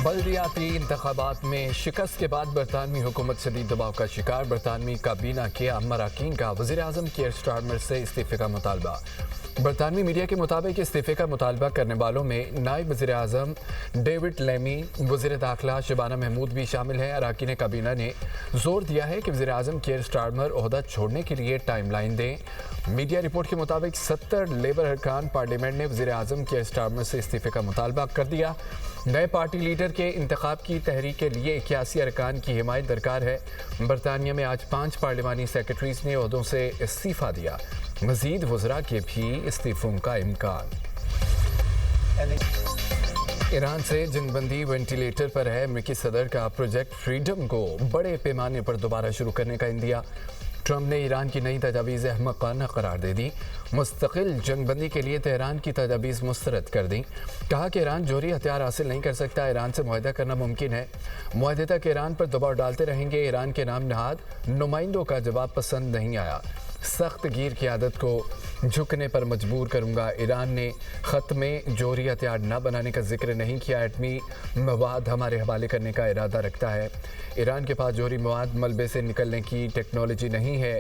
بلدیاتی انتخابات میں شکست کے بعد برطانوی حکومت شدید دباؤ کا شکار، برطانوی کابینہ کے اراکین کا وزیر اعظم کیئر سٹارمر سے استعفے کا مطالبہ۔ برطانوی میڈیا کے مطابق استعفے کا مطالبہ کرنے والوں میں نائب وزیر اعظم ڈیوڈ لیمی، وزیر داخلہ شبانہ محمود بھی شامل ہیں۔ اراکین کابینہ نے زور دیا ہے کہ وزیر اعظم کیئر سٹارمر عہدہ چھوڑنے کے لیے ٹائم لائن دیں۔ میڈیا رپورٹ کے مطابق 70 لیبر ارکان پارلیمنٹ نے وزیر اعظم کیئر سٹارمر سے استعفے کا مطالبہ کر دیا۔ نئے پارٹی لیڈر کے انتخاب کی تحریک کے لیے 81 ارکان کی حمایت درکار ہے۔ برطانیہ میں آج 5 پارلیمانی سیکرٹریز نے عہدوں سے استعفیٰ دیا۔ مزید وزراء کے بھی استعفوں کا امکان۔ ایران سے جنگ بندی وینٹی لیٹر پر ہے، امریکی صدر کا پروجیکٹ فریڈم کو بڑے پیمانے پر دوبارہ شروع کرنے کا عندیہ۔ ٹرمپ نے ایران کی نئی تجاویز احمقانہ قرار دے دی، مستقل جنگ بندی کے لیے تہران کی تجاویز مسترد کر دیں۔ کہا کہ ایران جوہری ہتھیار حاصل نہیں کر سکتا، ایران سے معاہدہ کرنا ممکن ہے، معاہدے تک ایران پر دباؤ ڈالتے رہیں گے۔ ایران کے نام نہاد نمائندوں کا جواب پسند نہیں آیا، سخت گیر کی عادت کو جھکنے پر مجبور کروں گا۔ ایران نے خط میں جوہری ہتھیار نہ بنانے کا ذکر نہیں کیا، ایٹمی مواد ہمارے حوالے کرنے کا ارادہ رکھتا ہے۔ ایران کے پاس جوہری مواد ملبے سے نکلنے کی ٹیکنالوجی نہیں ہے،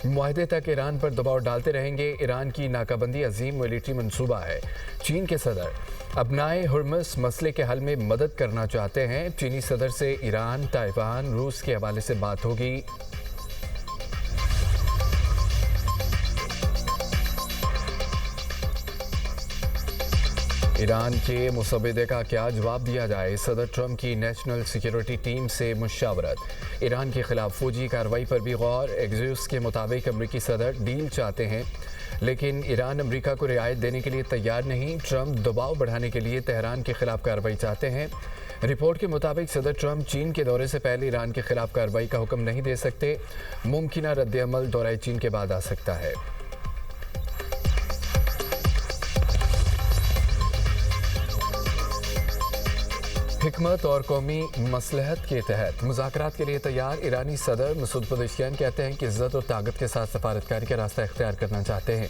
معاہدے تک ایران پر دباؤ ڈالتے رہیں گے۔ ایران کی ناکہ بندی عظیم ملٹری منصوبہ ہے۔ چین کے صدر ابنائے ہرمز مسئلے کے حل میں مدد کرنا چاہتے ہیں۔ چینی صدر سے ایران، تائیوان، روس کے حوالے سے بات ہوگی۔ ایران کے مسودے کا کیا جواب دیا جائے، صدر ٹرمپ کی نیشنل سیکیورٹی ٹیم سے مشاورت۔ ایران کے خلاف فوجی کارروائی پر بھی غور۔ ایکزیوس کے مطابق امریکی صدر ڈیل چاہتے ہیں لیکن ایران امریکہ کو رعایت دینے کے لیے تیار نہیں۔ ٹرمپ دباؤ بڑھانے کے لیے تہران کے خلاف کارروائی چاہتے ہیں۔ رپورٹ کے مطابق صدر ٹرمپ چین کے دورے سے پہلے ایران کے خلاف کارروائی کا حکم نہیں دے سکتے، ممکنہ رد عمل دورہ چین کے بعد آ سکتا ہے۔ حکمت اور قومی مصلحت کے تحت مذاکرات کے لیے تیار۔ ایرانی صدر مسعود پزشکیان کہتے ہیں کہ عزت اور طاقت کے ساتھ سفارتکاری کا راستہ اختیار کرنا چاہتے ہیں۔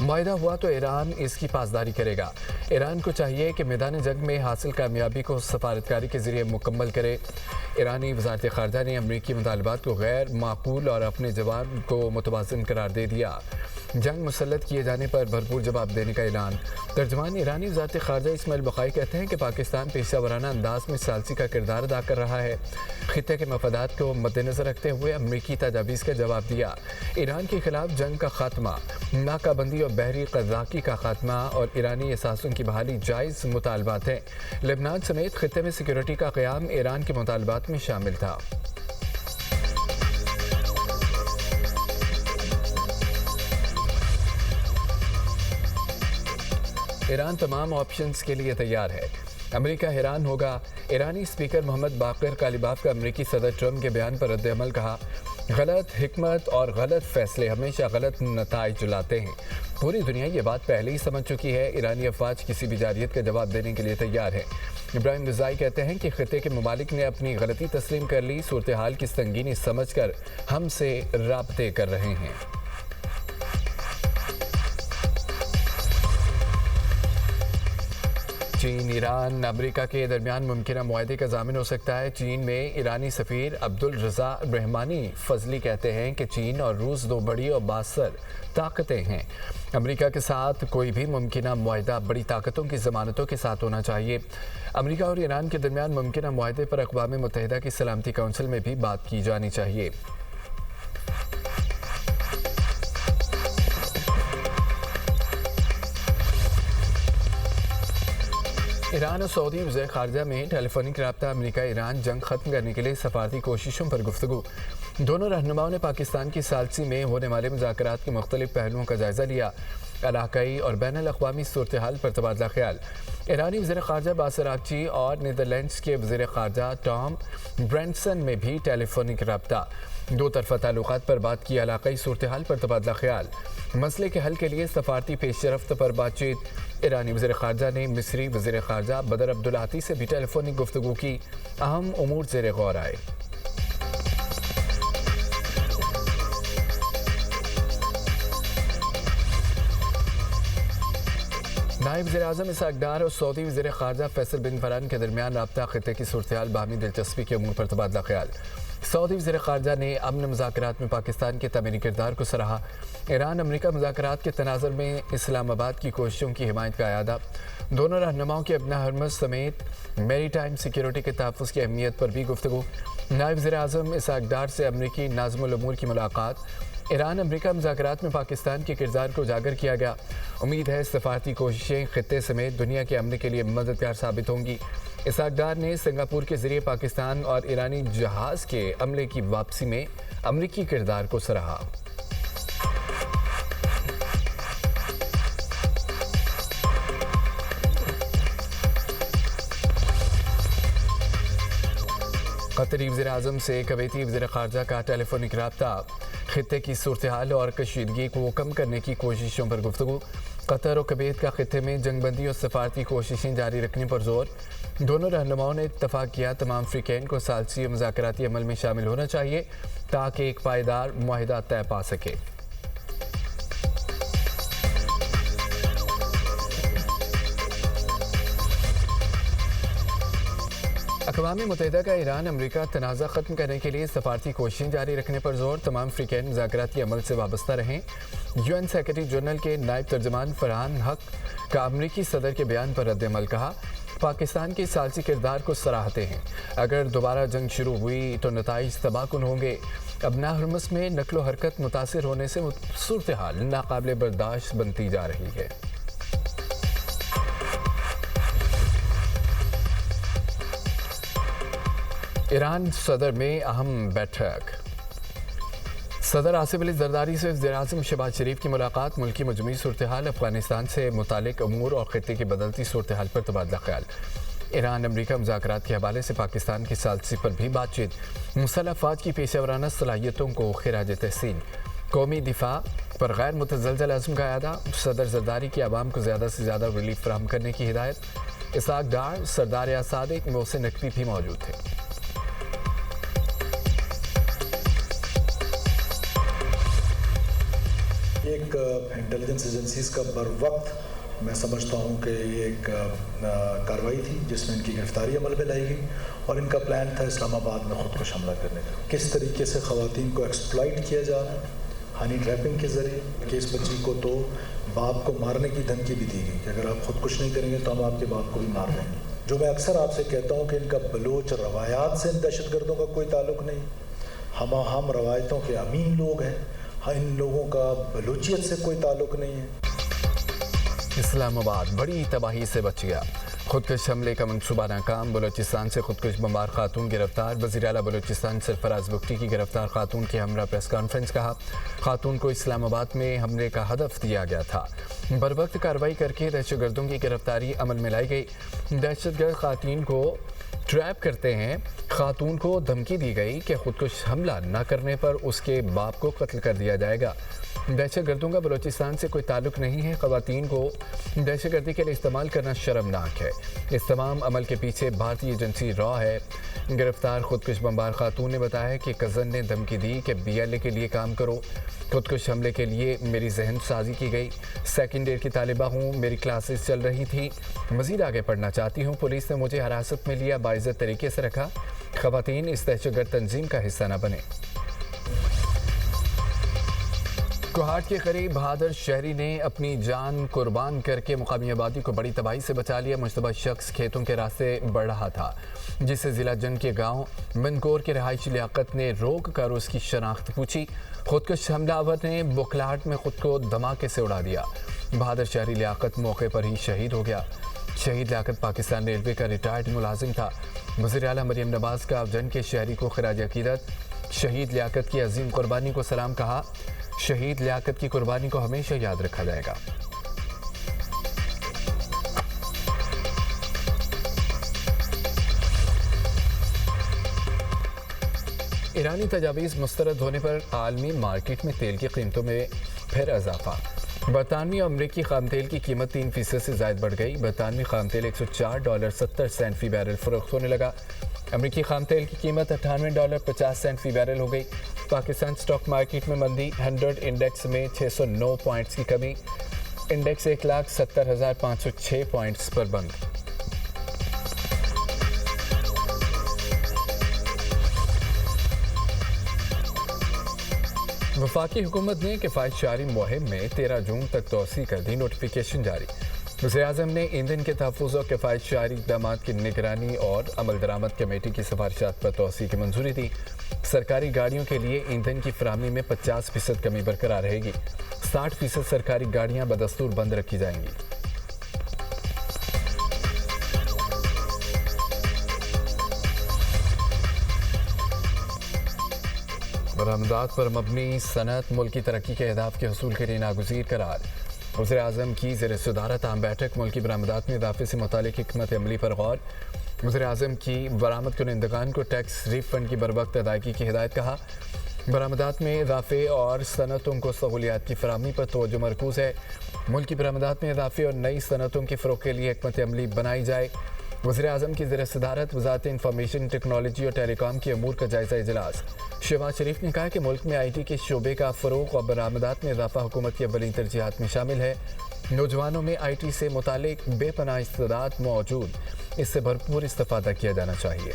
معاہدہ ہوا تو ایران اس کی پاسداری کرے گا۔ ایران کو چاہیے کہ میدان جنگ میں حاصل کامیابی کو سفارتکاری کے ذریعے مکمل کرے۔ ایرانی وزارت خارجہ نے امریکی مطالبات کو غیر معقول اور اپنے جواب کو متوازن قرار دے دیا۔ جنگ مسلط کیے جانے پر بھرپور جواب دینے کا اعلان۔ ترجمان ایرانی وزارت خارجہ اسماعیل بقائی کہتے ہیں کہ پاکستان پیشہ ورانہ انداز میں ثالثی کا کردار ادا کر رہا ہے۔ خطے کے مفادات کو مد نظر رکھتے ہوئے امریکی تجاویز کا جواب دیا۔ ایران کے خلاف جنگ کا خاتمہ، ناکہ بندی اور بحری قذاقی کا خاتمہ اور ایرانی اثاثوں کی بحالی جائز مطالبات ہیں۔ لبنان سمیت خطے میں سیکیورٹی کا قیام ایران کے مطالبات میں شامل تھا۔ ایران تمام آپشنز کے لیے تیار ہے، امریکہ حیران ہوگا۔ ایرانی اسپیکر محمد باقر کالیباف کا امریکی صدر ٹرمپ کے بیان پر رد عمل، کہا غلط حکمت اور غلط فیصلے ہمیشہ غلط نتائج لاتے ہیں۔ پوری دنیا یہ بات پہلے ہی سمجھ چکی ہے۔ ایرانی افواج کسی بھی جارحیت کا جواب دینے کے لیے تیار ہے۔ ابراہیم رضائی کہتے ہیں کہ خطے کے ممالک نے اپنی غلطی تسلیم کر لی، صورتحال کی سنگینی سمجھ کر ہم سے رابطے کر رہے ہیں۔ چین ایران امریکہ کے درمیان ممکنہ معاہدے کا ضامن ہو سکتا ہے۔ چین میں ایرانی سفیر عبدالرضا رحمانی فضلی کہتے ہیں کہ چین اور روس دو بڑی اور بااثر طاقتیں ہیں۔ امریکہ کے ساتھ کوئی بھی ممکنہ معاہدہ بڑی طاقتوں کی ضمانتوں کے ساتھ ہونا چاہیے۔ امریکہ اور ایران کے درمیان ممکنہ معاہدے پر اقوام متحدہ کی سلامتی کونسل میں بھی بات کی جانی چاہیے۔ ایران اور سعودی وزیر خارجہ میں ٹیلی فونک رابطہ۔ امریکہ ایران جنگ ختم کرنے کے لیے سفارتی کوششوں پر گفتگو۔ دونوں رہنماؤں نے پاکستان کی ثالثی میں ہونے والے مذاکرات کے مختلف پہلوؤں کا جائزہ لیا، علاقائی اور بین الاقوامی صورتحال پر تبادلہ خیال۔ ایرانی وزیر خارجہ عباس عراقچی اور نیدرلینڈز کے وزیر خارجہ ٹام برینڈسن میں بھی ٹیلی فونک رابطہ۔ دو طرفہ تعلقات پر بات کی، علاقائی صورتحال پر تبادلہ خیال، مسئلے کے حل کے لیے سفارتی پیش رفت پر بات چیت۔ ایرانی وزیر خارجہ نے مصری وزیر خارجہ بدر عبدالعاطی سے بھی ٹیلی فونک گفتگو کی، اہم امور زیر غور آئے۔ नायब वज़ीर-ए-आज़म इसहाक डार और सऊदी वज़ीर ख़ारजा फैसल बिन फरहान के दरमियान राब्ता ख़ित्ते की सूरत-ए-हाल बाहमी दिलचस्पी के अमूर पर तबादला ख्याल। सऊदी वज़ीर ख़ारजा ने अमन मुज़ाकरात में पाकिस्तान के तमीरी किरदार को सराहा। ईरान अमरीका मुज़ाकरात के तनाज़ुर में इस्लामाबाद की कोशिशों की हिमायत का अयादा। दोनों रहनुमाओं के अपना हरमज़ समेत मेरी टाइम सिक्योरिटी के तहफ़्फ़ुज़ की अहमियत पर भी गुफ्तगू। नायब वज़ीर-ए-आज़म इसहाक डार से अमरीकी नाज़िमुल उमूर की मुलाकात। ईरान अमरीका मुज़ाकरात में पाकिस्तान के किरदार को उजागर किया गया। उम्मीद है सफारती कोशिशें खित्ते समेत दुनिया के अमन के लिए मददगार साबित होंगी। इसहाक डार ने सिंगापुर के ज़रिए पाकिस्तान और ईरानी जहाज़ के अमले की वापसी में अमरीकी किरदार को सराहा। कतरी वज़ीर-ए-आज़म से कवैती वज़ीर ख़ारजा का टेलीफोनिक रब्ता। खित्ते की सूरत-ए-हाल और कशीदगी को कम करने की कोशिशों पर गुफ्तगू। कतर और कुवैत का खित्ते में जंगबंदी और सफारती कोशिशें जारी रखने पर जोर। दोनों रहनुमाओं ने इत्तफ़ाक़ किया तमाम अफ़रीकैन को सालसी मुज़ाकराती अमल में शामिल होना चाहिए ताकि एक पायदार मुआहिदा तय पा सके। अक़वाम मुत्तहिदा का ईरान अमरीका तनाज़ा ख़त्म करने के लिए सफारती कोशिशें जारी रखने पर जोर। तमाम अफ़रीकैन मुज़ाकराती अमल से वाबस्ता रहें। UN सेक्रेटरी जनरल के नायब तर्जमान फरहान हक का अमरीकी सदर के बयान पर रद्द-ए-अमल। कहा, पाकिस्तान के सालसी किरदार को सराहते हैं। अगर दोबारा जंग शुरू हुई तो नताइज तबाहकुन होंगे। अब हरमस में नकलो हरकत मुतासिर होने से सूरत-ए-हाल नाकाबिले बर्दाश्त बनती जा रही है। ईरान सदर में अहम बैठक। सदर आसिफ अली जरदारी से वज़ीर-ए-आज़म शहबाज शरीफ की मुलाकात। मुल्की मजमूई सूरत-ए-हाल, अफगानिस्तान से मुतालिक अमूर और खित्ते की बदलती सूरत-ए-हाल पर तबादला ख्याल। ईरान अमरीका मुज़ाकरात के हवाले से पाकिस्तान की सालसी पर भी बातचीत। मुसल्लह अफ़वाज की पेशेवराना सलाहियतों को खिराज तहसीन। कौमी दिफा पर गैर मुतज़लज़ल अज़्म का अदा। सदर जरदारी की आवाम को ज़्यादा से ज़्यादा रिलीफ फराहम करने की हिदायत। इसहाक डार, सरदार या सादिक, मोहसिन नकवी भी मौजूद थे। एक इंटेलिजेंस एजेंसीज का बर वक्त मैं समझता हूँ कि ये एक कार्रवाई थी जिसमें इनकी गिरफ्तारी अमल में लाई गई और इनका प्लान था इस्लामाबाद में ख़ुद को हमला करने का। किस तरीके से ख़वातीन को एक्सप्लॉइट किया जा रहा है हनी ट्रैपिंग के ज़रिए। कि इस बच्ची को तो बाप को मारने की धमकी भी दी गई कि अगर आप ख़ुदकुश नहीं करेंगे तो हम आपके बाप को भी मार देंगे। जो मैं अक्सर आपसे कहता हूँ कि इनका बलोच रवायात से दहशत गर्दों का कोई ताल्लुक़ नहीं। हम रवायतों के अमीन लोग हैं। हाँ, इन लोगों का बलूचियत से कोई ताल्लुक़ नहीं है। इस्लामाबाद बड़ी तबाही से बच गया। खुदकुश हमले का मंसूबा नाकाम। बलोचिस्तान से खुदकुश बमबार खातून गिरफ्तार। वज़ीर आला बलोचिस्तान सरफराज बुख्ती की गिरफ्तार खातून की हमरा प्रेस कॉन्फ्रेंस। कहा, खातून को इस्लामाबाद में हमले का हदफ दिया गया था। बरवक्त कार्रवाई करके दहशतगर्दों की गिरफ्तारी अमल में लाई गई। दहशतगर्द खातून को ट्रैप करते हैं। खातून को धमकी दी गई कि खुदकुश हमला न करने पर उसके बाप को कत्ल कर दिया जाएगा। दहशतगर्दों का बलोचिस्तान से कोई ताल्लुक नहीं है। ख़वातीन को दहशतगर्दी के लिए इस्तेमाल करना शर्मनाक है। इस तमाम अमल के पीछे भारतीय एजेंसी रॉ है। गिरफ्तार खुदकुश बमबार खातून ने बताया कि कज़न ने धमकी दी कि BLA के लिए काम करो। खुदकुश हमले के लिए मेरी जहन साजी की गई। सेकंड ईयर की तालिबा हूँ, मेरी क्लासेस चल रही थी, मज़ीद आगे पढ़ना चाहती हूँ। पुलिस ने मुझे हिरासत में लिया, बाइज़्ज़त तरीके से रखा। ख़वातीन इस दहशतगर्द तंजीम का हिस्सा न बने। कोहाट के करीब बहादुर शहरी ने अपनी जान कुर्बान करके मुकामी आबादी को बड़ी तबाही से बचा लिया। मुश्तबा शख्स खेतों के रास्ते बढ़ रहा था, जिसे जिला जंग के गांव मनकोर के रहायशी लियाकत ने रोक कर उसकी शनाख्त पूछी। खुदकुश हमलावर ने बुखलाहट में खुद को धमाके से उड़ा दिया। बहादुर शहरी लियाकत मौके पर ही शहीद हो गया। शहीद लियाकत पाकिस्तान रेलवे का रिटायर्ड मुलाजिम था। वज़ीर आला मरियम नवाज़ का जंग के शहरी को खिराज अकीदत। शहीद लियाकत की अजीम कुर्बानी को सलाम कहा। शहीद लियाकत की कुर्बानी को हमेशा याद रखा जाएगा। ईरानी तजावीज़ मुस्तरद होने पर आलमी मार्केट में तेल की कीमतों में फिर इजाफा। बरतानवी और अमरीकी खाम तेल की कीमत 3% से ज़ायद बढ़ गई। बरतानवी खाम तेल $104.70 फी बैरल फरोख्त होने लगा। अमरीकी खाम तेल की कीमत $98.50 फी बैरल हो गई। पाकिस्तान स्टॉक मार्केट में मंदी। 100 इंडेक्स में 609 पॉइंट्स की कमी। इंडेक्स 1,70,506 पॉइंट्स पर बंद। वफाकी हुकूमत ने किफ़ायत जारी मुहिम में 13 जून तक तोसी कर दी, नोटिफिकेशन जारी। वज़ीर-ए-आज़म ने ईंधन के तहफ़्फ़ुज़ और किफ़ायत जारी इक़दामात की निगरानी और अमल दरामद कमेटी की सिफारिशात पर तोसी की मंजूरी दी। सरकारी गाड़ियों के लिए ईंधन की फराहमी में 50% कमी बरकरार रहेगी। 60% सरकारी गाड़ियाँ बदस्तूर बंद रखी जाएंगी। बरामदात पर मबनी सनत मुल्क की तरक्की के अहदाफ के हसूल के लिए नागुज़ीर करार। वज़ीर-ए-आज़म की ज़ेर-ए-सदारत आम बैठक मुल्की बरामदात में इज़ाफ़े से मुतालिक हिकमत अमली पर गौर। वज़ीर-ए-आज़म की बरामद कुनिंदगान को टैक्स रिफंड की बरवक्त अदायगी की हिदायत। कहा, बरामदात में इज़ाफ़े और सनतों को सहूलियात की फराहमी पर तवज्जो मरकूज़ है। मुल्की बरामदात में इज़ाफ़े और नई सनतों के फ़रोग़ के लिए हिकमत अमली बनाई जाए। वज़ीर-ए-आज़म की ज़ेर-ए-सदारत वज़ारत इंफॉर्मेशन टेक्नोलॉजी और टेलीकॉम के अमूर का जायज़ा इजलास। शहबाज शरीफ ने कहा कि मुल्क में IT के शोबे का फ़रोग़ और बरामदात में इज़ाफ़ा हुकूमत की अव्वलीन तरजीहात में शामिल है। नौजवानों में IT से मुतालिक बेपनाह इस्तेदाद मौजूद, इससे भरपूर इस्तिफ़ादा किया जाना चाहिए।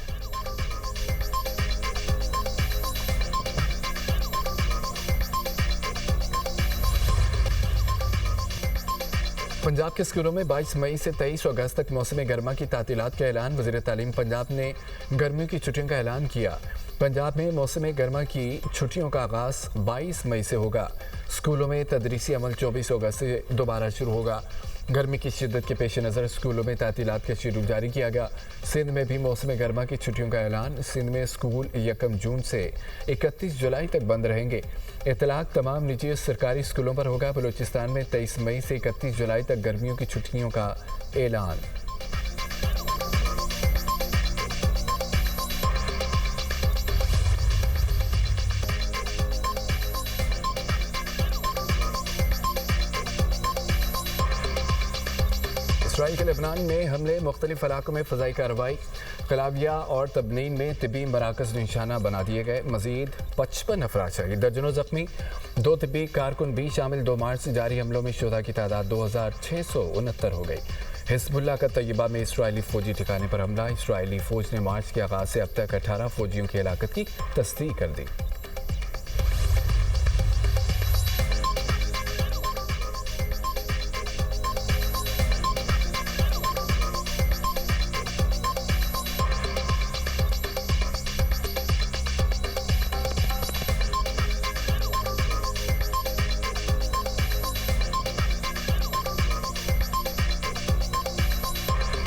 पंजाब के स्कूलों में 22 मई से 23 अगस्त तक मौसम गर्मा की तातीलात का ऐलान। वज़ीर तालीम पंजाब ने गर्मियों की छुट्टियों का ऐलान किया। पंजाब में मौसम गर्मा की छुट्टियों का आगाज़ 22 मई से होगा। स्कूलों में तदरीसी अमल 24 अगस्त से दोबारा शुरू होगा। गर्मी की शिद्दत के पेश नज़र स्कूलों में तातीलात का शेड्यूल जारी किया गया। सिंध में भी मौसम गर्मा की छुट्टियों का ऐलान। सिंध में स्कूल 1 जून से 31 जुलाई तक बंद रहेंगे। इतलाक तमाम निजी सरकारी स्कूलों पर होगा। बलूचिस्तान में 23 मई से 31 जुलाई तक गर्मियों की छुट्टियों का ऐलान। इसराइल के लेबनान में हमले, मुख्तलिफ इलाकों में फ़ज़ाई कार्रवाई। कलाबिया और तबनीन में तिब्बी मराकज़ निशाना बना दिए गए। मज़ीद 55 अफराद शहीद, दर्जनों ज़ख्मी। 2 तिब्बी कारकुन भी शामिल। 2 मार्च से जारी हमलों में शुहदा की तादाद 2669 हो गई। हिज़्बुल्लाह का तैयबा में इसराइली फ़ौजी ठिकाने पर हमला। इसराइली फ़ौज ने मार्च के आगाज़ से अब तक 18 फ़ौजियों की हलाकत की तस्दीक कर दी।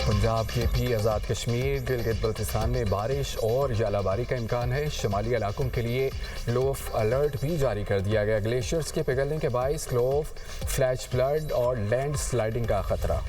पंजाब के भी आज़ाद कश्मीर, गिलगित बल्तिस्तान में बारिश और यालाबारी का इम्कान है। शुमाली इलाकों के लिए लोफ अलर्ट भी जारी कर दिया गया। ग्लेशियर्स के पिघलने के बायस लोफ, फ्लैश फ्लड और लैंड स्लाइडिंग का खतरा।